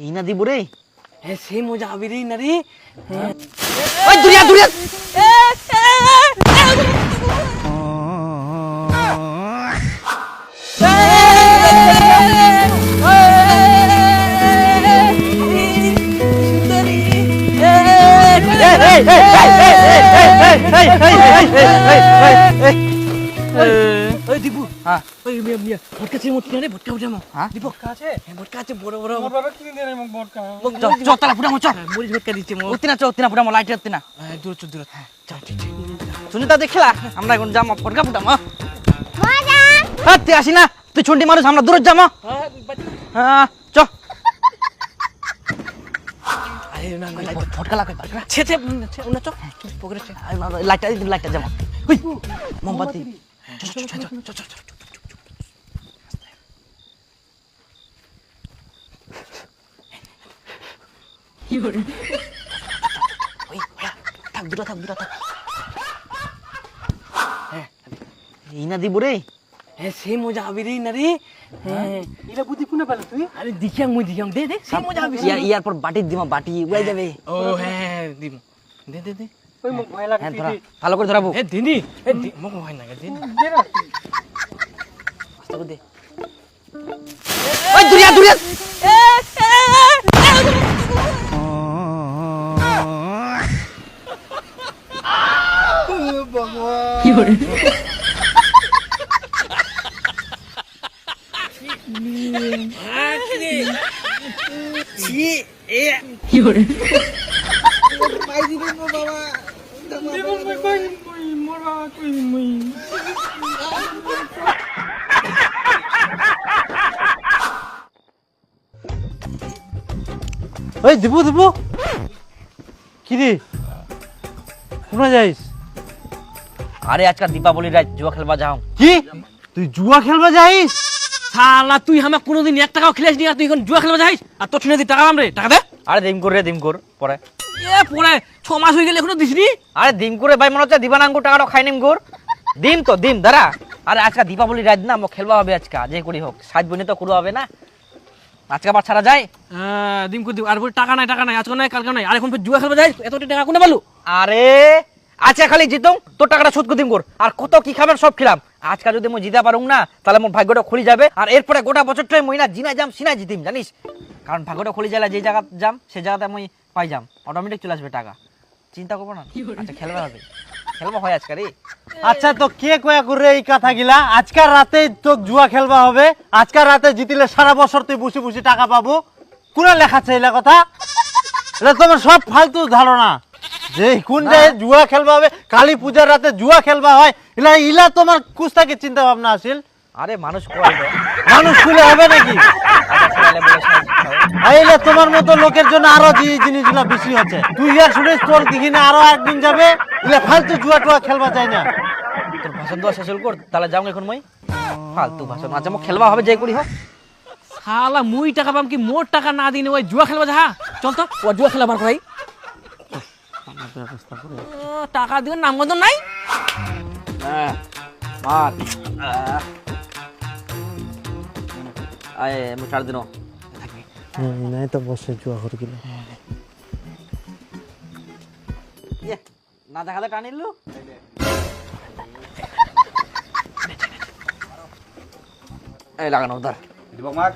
এই না দিব রে। হ্যাঁ সেই মজা হবে রে না রে। ওই দুরিয়া দুরিয়া ওই দীপু হ্যাঁ ওই মিয়া ভটকা আছে মোট না ভটকা উঠামো। হ্যাঁ দীপু ভটকা আছে? হ্যাঁ ভটকা আছে বড় বড়। মোর বাবা কিনে দেন মোক ভটকা। চ তালা পুরা চ মরিচ ভটকা দিচ্ছে মো। উত্তিনা চ উত্তিনা পুরা লাইট উত্তিনা দূর চল দূর। হ্যাঁ চল ঠিক। শুনি তা দেখলা আমরা এখন যাম ফটকা ফুটাম হ্যাঁ তুই আসি না তুই ছুটি মানুষ আমরা দূর যাম হ্যাঁ চ আরে না না ফটকা লাগাই পারকা ছে ছে উনা চ পকরে ছে। লাইটটা দিন লাইটটা যাম হুই মোমবাতি ওই থাক দূরে থাক হ্যাঁ এই না দিব রে। হ্যাঁ সেই মজা হবে রে না রে। হ্যাঁ এটা বুদ্ধি কোনে পেলে তুই? আরে দেখিয়াং মুই দেখিয়াং দে দে সেই মজা হবে। ইয়ার পর বাটি দিমা বাটি উড়াই যাবে। ও হ্যাঁ দিম দে দে দে। ওই মোক ভয় লাগে হ্যাঁ তুই ধরা দে। ভালো করে ধরাবো এ দিনি এ মোক হয় না দে দে না তুই। আস্তে করে দে ওই দুরিয়া দুরিয়া জীবন মই কই মোর বাবা কই মই। ওই দিবু দিবু কি রে কোনা যাইস? আরে আজকাল দীপাবলি রাত জুয়া খেলবা যাও। কি তুই জুয়া খেলবা যাইস? শালা তুই আমাক কোনোদিন 1 টাকাও খেলাস নি আর তুই এখন জুয়া খেলবা যাইস আর তোর শুনে দি টাকা পাম রে টাকা দে। আরে দিম কর রে দিম কর পরে এ পরে 6 মাস হয়ে গেল এখনো দিসনি। আরে দিম করে ভাই মনে হচ্ছে দিবানাঙ্গু টাকাটা খাই নিম কর দিম তো দিম দাঁড়া। আরে আজকে দীপাবলি রাত না মো খেলবা হবে আজকে যে করি হোক সাজ বনি তো করবা হবে না আজকে আবার ছাড়া যায়। হ্যাঁ দিম কর দিম আর বল টাকা নাই আজকে নাই কালকে নাই আর এখন ফের জুয়া খেলবা যাইস এত টাকা কোনে পালু? আরে আজকে খালি জিতং তোর টাকাটা শোধ করে দিম কর আর কত কি খাবেন সব খেলাম আজকে যদি মই জিতা পারুম না তাহলে মোর ভাগ্যটা খুলি যাবে আর এরপরে গোটা বছরটাই মই না জিনা যাম সিনা জিতিম জানিস কারণ ভাগ্যটা খুলি যাইলে যে জায়গা যাম সে জায়গাতে মই পাই যাম অটোমেটিক চলে আসবে টাকা চিন্তা করবো না। আচ্ছা খেলবা হবে খেলবা হয় আজকে রে। আচ্ছা তো কে কয়া করে এই কথা গিলা আজকাল রাতে তো জুয়া খেলবা হবে আজকাল রাতে জিতিলে সারা বছর তুই বসে বসে টাকা পাবো কোনা লেখা আছে এলা কথা? এটা তোমার সব ফালতু ধারণা যে কোন যায় জুয়া খেলবা হবে কালী পূজার রাতে জুয়া খেলবা হয় ইলা তোমার কুস্তাকে চিন্তা ভাবনা আসিল? আরে মানুষ করে তো মানুষ খুলে হবে নাকি? আচ্ছা, খেলালে বলে সাজ খাও। এইলে তোমার মতো লোকের জন্য আরো যে জিনিসগুলা বেশি হচ্ছে তুই ইয়ার শুনিস তোর দেখি না আরো একদিন যাবে ইলে ফালতু জুয়া টুয়া খেলবা চাই না। তোর ভাষণ দেওয়া শেষ কর তাহলে যাও এখন মই ফালতু ভাষণ আচ্ছা মো খেলবা হবে যে করি হোক। শালা মুই টাকা পাম কি মোর টাকা না দিনে ওই জুয়া খেলবা যা চল তো ও জুয়া খেলা বার করাই টাকা দিও নাম গন্ধ নাই। মার আয় মু ছাড় দিনো নাই তো বসে জুয়া করে গেল ইয়ে না দেখালে টানিলু এই লাগানো ধর দিবক মার।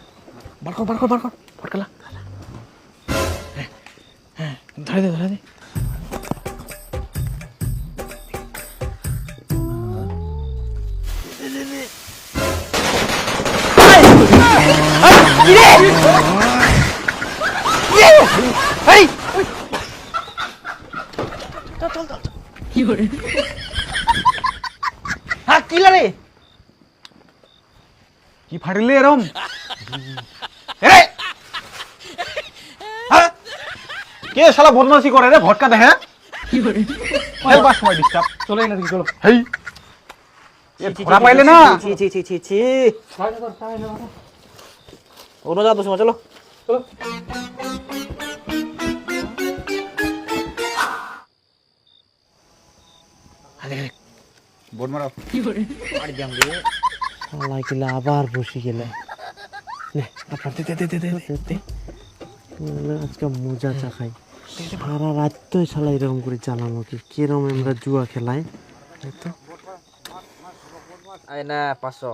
বার কর ফটকালা হ্যাঁ ধরে দে হ্যাঁ কিলা রে কি ফাড়িলে এরম? এ হ্যাঁ কে শালা বদমাশি করে রে ভটকা দেখে? খেলবার সময় ডিস্টার্ব চলে না চলো হেই এ ধরা পাইলে না ছি ছি ছি ছি ছি অন্য যা বসে চলো চলো বোর্ড মারাও আর দিয়াম রে আল্লাহ কিলা আবার বসে গেলে দে আজকে মজা চাখাই সারা রাত তো শালা এরকম করে চালামো কি কিরম আমরা জুয়া খেলাই তো এই না 500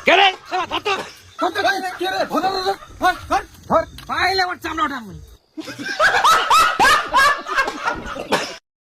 কেরে শালা ধর তো ধর ধর ধর ধর ধর ধর ধর পাইলে আমার চামড়া ওঠা